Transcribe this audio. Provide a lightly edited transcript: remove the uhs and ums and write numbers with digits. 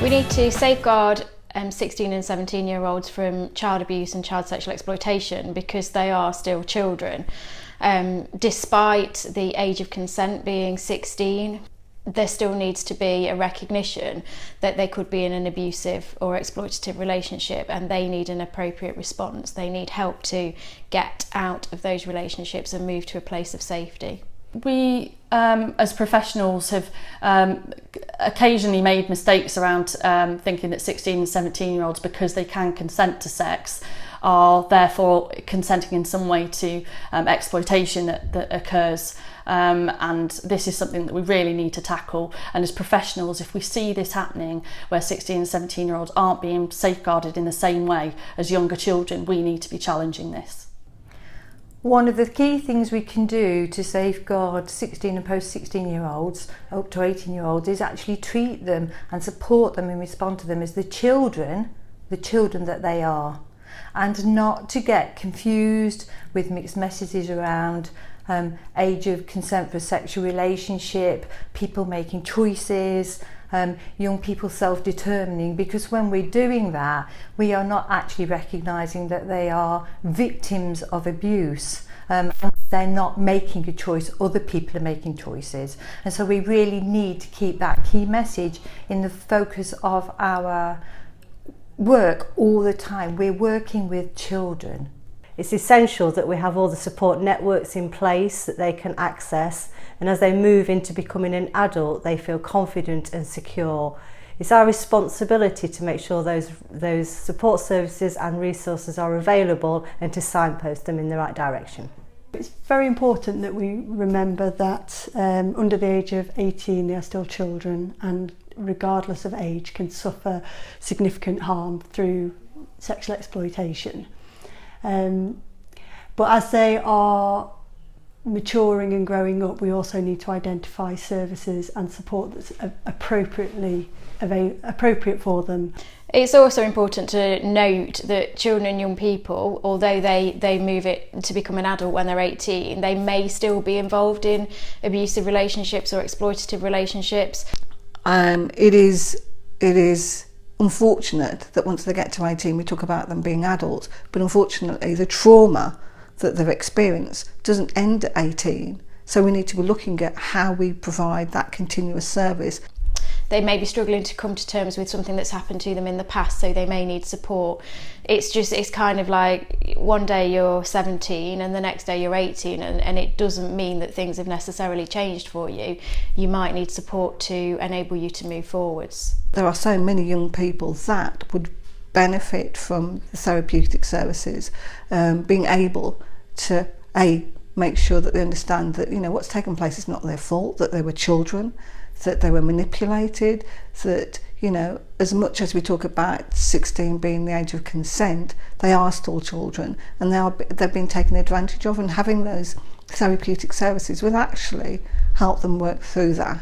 We need to safeguard 16 and 17-year-olds from child abuse and child sexual exploitation because they are still children. Despite the age of consent being 16, there still needs to be a recognition that they could be in an abusive or exploitative relationship, and they need an appropriate response. They need help to get out of those relationships and move to a place of safety. We, as professionals, have occasionally made mistakes around thinking that 16 and 17-year-olds, because they can consent to sex, are therefore consenting in some way to exploitation that occurs. And this is something that we really need to tackle. And as professionals, if we see this happening where 16 and 17-year-olds aren't being safeguarded in the same way as younger children, we need to be challenging this. One of the key things we can do to safeguard 16 and post-16-year-olds up to 18-year-olds is actually treat them and support them and respond to them as the children that they are, and not to get confused with mixed messages around age of consent for a sexual relationship, people making choices, young people self-determining, because when we're doing that, we are not actually recognising that they are victims of abuse. They're not making a choice, other people are making choices. And so we really need to keep that key message in the focus of our work all the time. We're working with children. It's essential that we have all the support networks in place that they can access, and as they move into becoming an adult, they feel confident and secure. It's our responsibility to make sure those support services and resources are available and to signpost them in the right direction. It's very important that we remember that under the age of 18 they are still children, and regardless of age can suffer significant harm through sexual exploitation. But as they are maturing and growing up, we also need to identify services and support that's appropriate for them. It's also important to note that children and young people, although they move it to become an adult when they're 18, they may still be involved in abusive relationships or exploitative relationships. It is unfortunate that once they get to 18 we talk about them being adults, but unfortunately the trauma that they've experienced doesn't end at 18, so we need to be looking at how we provide that continuous service. They may be struggling to come to terms with something that's happened to them in the past, so they may need support. It's kind of like one day you're 17 and the next day you're 18, and it doesn't mean that things have necessarily changed for you. You might need support to enable you to move forwards. There are so many young people that would benefit from the therapeutic services, being able to make sure that they understand that what's taken place is not their fault, that they were children, that they were manipulated, that as much as we talk about 16 being the age of consent, they are still children, and they're being taken advantage of, and having those therapeutic services will actually help them work through that.